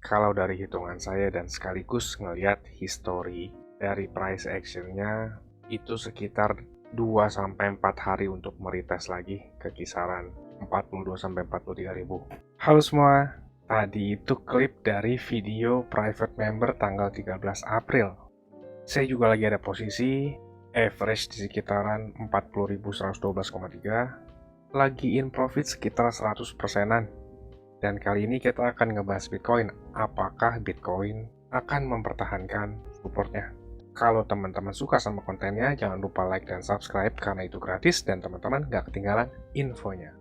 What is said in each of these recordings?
Kalau dari hitungan saya dan sekaligus ngelihat history dari price action-nya, itu sekitar 2-4 hari untuk meretest lagi ke kisaran 42-43 ribu. Halo semua, tadi itu klip dari video private member tanggal 13 April. Saya juga lagi ada posisi average di sekitaran 40.112,3, lagi in profit sekitar 100%-an. Dan kali ini kita akan ngebahas Bitcoin. Apakah Bitcoin akan mempertahankan supportnya? Kalau teman-teman suka sama kontennya, jangan lupa like dan subscribe karena itu gratis dan teman-teman gak ketinggalan infonya.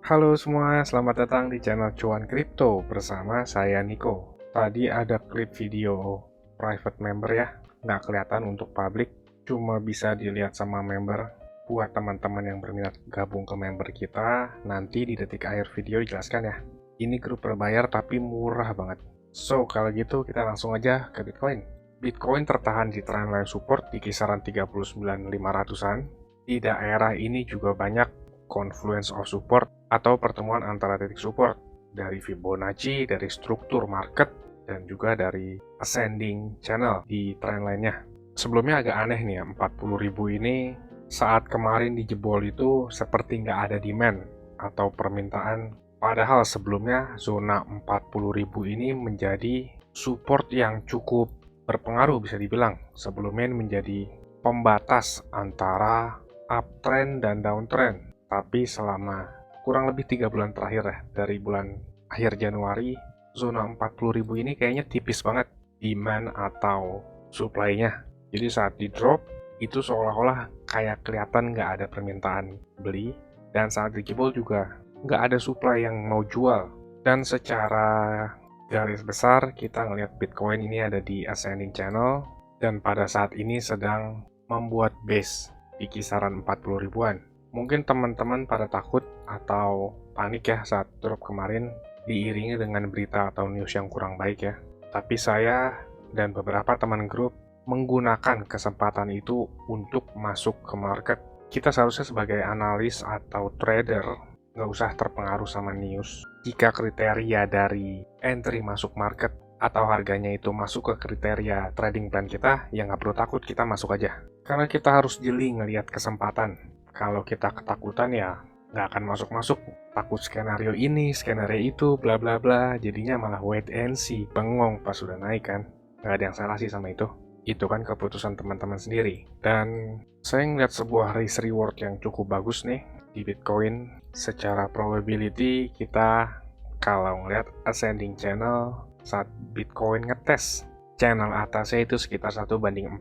Halo semua, selamat datang di channel Cuan Kripto bersama saya Niko. Tadi ada klip video private member ya, nggak kelihatan untuk publik, cuma bisa dilihat sama member. Buat teman-teman yang berminat gabung ke member kita, nanti di detik akhir video dijelaskan ya. Ini grup berbayar tapi murah banget. So, kalau gitu kita langsung aja ke Bitcoin. Bitcoin tertahan di trendline support di kisaran 39.500-an. Di daerah ini juga banyak confluence of support atau pertemuan antara titik support dari Fibonacci, dari struktur market, dan juga dari ascending channel di trendline-nya. Sebelumnya agak aneh nih ya, 40.000 ini saat kemarin dijebol itu seperti nggak ada demand atau permintaan. Padahal sebelumnya zona 40.000 ini menjadi support yang cukup berpengaruh bisa dibilang. Sebelumnya menjadi pembatas antara uptrend dan downtrend. Tapi selama kurang lebih 3 bulan terakhir ya, dari bulan akhir Januari, zona 40.000 ini kayaknya tipis banget demand atau supply-nya. Jadi saat di drop, itu seolah-olah kayak kelihatan nggak ada permintaan beli, dan saat dijebol juga nggak ada supply yang mau jual. Dan secara garis besar, kita ngelihat Bitcoin ini ada di ascending channel, dan pada saat ini sedang membuat base di kisaran 40 ribuan. Mungkin teman-teman pada takut atau panik ya saat drop kemarin diiringi dengan berita atau news yang kurang baik ya. Tapi saya dan beberapa teman grup menggunakan kesempatan itu untuk masuk ke market. Kita seharusnya sebagai analis atau trader nggak usah terpengaruh sama news. Jika kriteria dari entry masuk market atau harganya itu masuk ke kriteria trading plan kita, ya nggak perlu takut, kita masuk aja. Karena kita harus jeli ngelihat kesempatan. Kalau kita ketakutan ya nggak akan masuk-masuk. Takut skenario ini, skenario itu, bla bla bla. Jadinya malah wait and see, bengong pas sudah naik kan. Nggak ada yang salah sih sama itu. Itu kan keputusan teman-teman sendiri. Dan saya ngeliat sebuah risk reward yang cukup bagus nih di Bitcoin. Secara probability kita kalau ngeliat ascending channel saat Bitcoin ngetes channel atasnya itu sekitar 1:4,2.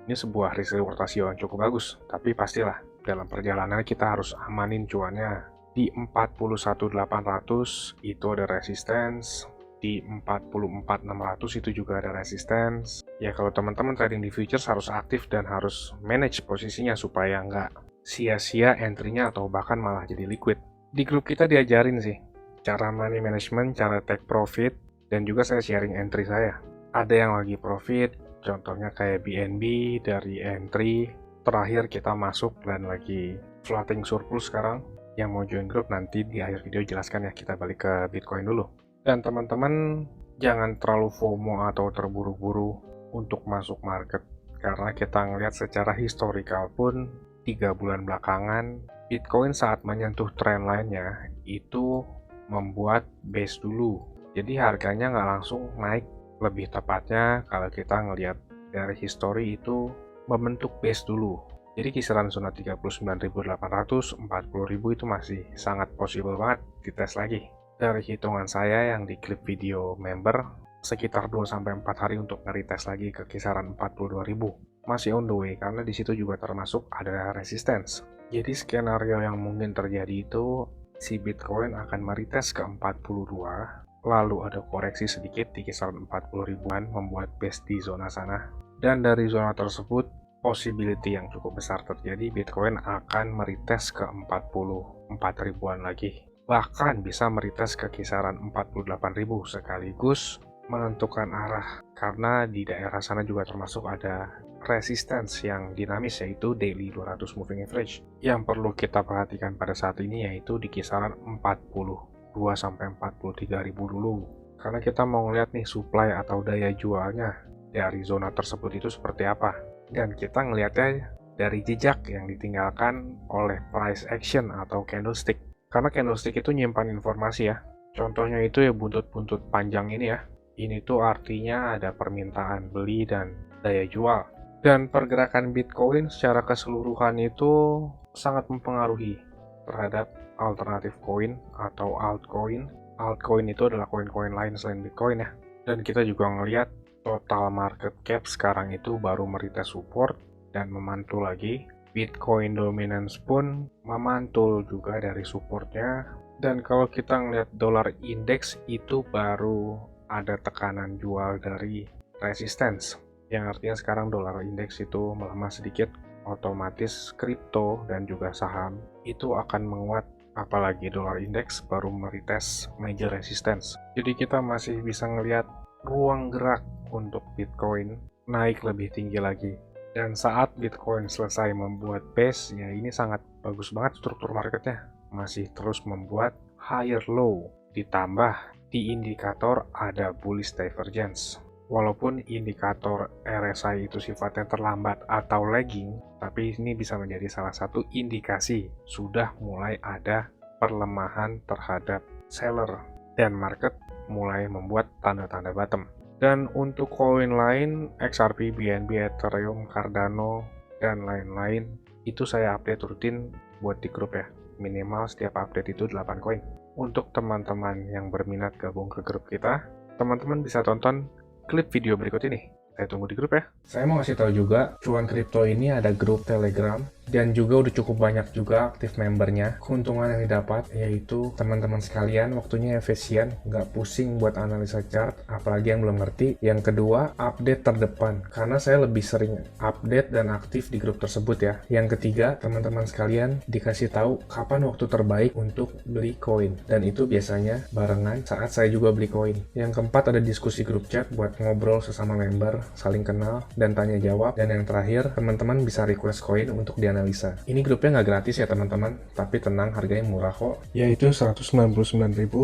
Ini sebuah risk reward ratio yang cukup bagus. Tapi pastilah dalam perjalanan kita harus amanin cuannya. Di 41.800 itu ada resistance. Di 44.600 itu juga ada resistance. Ya kalau teman-teman trading di futures harus aktif dan harus manage posisinya supaya nggak sia-sia entry-nya atau bahkan malah jadi liquid. Di grup kita diajarin sih cara money management, cara take profit, dan juga saya sharing entry saya. Ada yang lagi profit, contohnya kayak BNB dari entry. Terakhir kita masuk dan lagi floating surplus sekarang. Yang mau join grup nanti di akhir video jelaskan ya, kita balik ke Bitcoin dulu. Dan teman-teman jangan terlalu FOMO atau terburu-buru untuk masuk market. Karena kita ngelihat secara historical pun 3 bulan belakangan Bitcoin saat menyentuh trend lainnya itu membuat base dulu. Jadi harganya nggak langsung naik. Lebih tepatnya kalau kita ngelihat dari history itu membentuk base dulu. Jadi kisaran zona 39.800, 40.000 itu masih sangat possible banget dites lagi. Dari hitungan saya yang di klip video member, sekitar 2-4 hari untuk nge-retest lagi ke kisaran 42.000. Masih on the way karena di situ juga termasuk ada resistance. Jadi skenario yang mungkin terjadi itu si Bitcoin akan meretest ke 42, lalu ada koreksi sedikit di kisaran 40 ribuan membuat base di zona sana. Dan dari zona tersebut, possibility yang cukup besar terjadi Bitcoin akan meretest ke 44 ribuan lagi. Bahkan bisa meretest ke kisaran 48.000 sekaligus menentukan arah. Karena di daerah sana juga termasuk ada resistance yang dinamis, yaitu daily 200 moving average. Yang perlu kita perhatikan pada saat ini yaitu di kisaran 42-43 ribu dulu. Karena kita mau ngeliat nih supply atau daya jualnya dari zona tersebut itu seperti apa. Dan kita ngelihatnya dari jejak yang ditinggalkan oleh price action atau candlestick. Karena candlestick itu nyimpan informasi ya. Contohnya itu ya buntut-buntut panjang ini ya. Ini tuh artinya ada permintaan beli dan daya jual. Dan pergerakan Bitcoin secara keseluruhan itu sangat mempengaruhi terhadap alternatif koin atau altcoin. Altcoin itu adalah koin-koin lain selain Bitcoin ya. Dan kita juga ngelihat total market cap sekarang itu baru meretest support dan memantul lagi. Bitcoin dominance pun memantul juga dari supportnya. Dan kalau kita ngelihat dollar index itu baru ada tekanan jual dari resistance. Yang artinya sekarang dolar indeks itu melemah sedikit, otomatis kripto dan juga saham itu akan menguat, apalagi dolar indeks baru meretest major resistance. Jadi kita masih bisa ngelihat ruang gerak untuk Bitcoin naik lebih tinggi lagi. Dan saat Bitcoin selesai membuat base, ya ini sangat bagus banget struktur marketnya. Masih terus membuat higher low, ditambah di indikator ada bullish divergence. Walaupun indikator RSI itu sifatnya terlambat atau lagging, tapi ini bisa menjadi salah satu indikasi sudah mulai ada perlemahan terhadap seller dan market mulai membuat tanda-tanda bottom. Dan untuk koin lain, XRP, BNB, Ethereum, Cardano, dan lain-lain, itu saya update rutin buat di grup ya. Minimal setiap update itu 8 koin. Untuk teman-teman yang berminat gabung ke grup kita, teman-teman bisa tonton klip video berikut ini. Saya tunggu di grup ya. Saya mau ngasih tahu juga, Cuan Kripto ini ada grup Telegram dan juga udah cukup banyak juga aktif membernya. Keuntungan yang didapat yaitu teman-teman sekalian waktunya efisien, nggak pusing buat analisa chart, apalagi yang belum ngerti. Yang kedua, update terdepan, karena saya lebih sering update dan aktif di grup tersebut ya. Yang ketiga, teman-teman sekalian dikasih tahu kapan waktu terbaik untuk beli koin, dan itu biasanya barengan saat saya juga beli koin. Yang keempat, ada diskusi grup chat buat ngobrol sesama member, saling kenal dan tanya jawab. Dan yang terakhir, teman-teman bisa request koin untuk dianalisa. Ini grupnya nggak gratis ya teman-teman, tapi tenang, harganya murah kok, yaitu Rp199.000.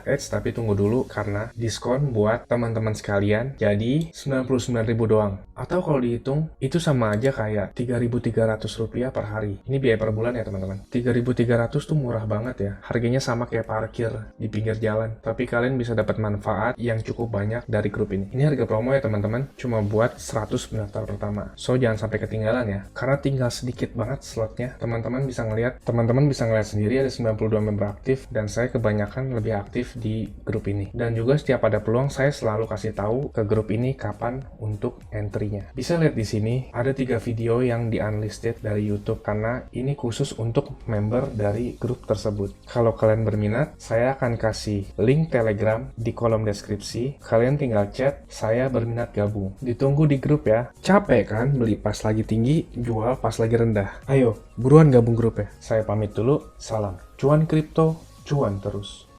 Tapi tunggu dulu, karena diskon buat teman-teman sekalian jadi Rp99.000 doang. Atau kalau dihitung itu sama aja kayak Rp3.300 per hari. Ini biaya per bulan ya teman-teman. Rp3.300 tuh murah banget ya. Harganya sama kayak parkir di pinggir jalan, tapi kalian bisa dapat manfaat yang cukup banyak dari grup ini. Ini harga promo ya teman-teman, cuma buat 100 pendaftar pertama. So jangan sampai ketinggalan ya, karena tinggal sedikit banget slotnya. Teman-teman bisa ngeliat sendiri ada 92 member aktif, dan saya kebanyakan lebih aktif di grup ini. Dan juga setiap ada peluang saya selalu kasih tahu ke grup ini kapan untuk entry-nya. Bisa lihat di sini ada 3 video yang di unlisted dari YouTube, karena ini khusus untuk member dari grup tersebut. Kalau kalian berminat, saya akan kasih link Telegram di kolom deskripsi. Kalian tinggal chat, saya berminat gabung. Ditunggu di grup ya. Capek kan beli pas lagi tinggi, jual pas lagi rendah? Ayo, buruan gabung grup ya. Saya pamit dulu, salam. Cuan kripto, cuan terus.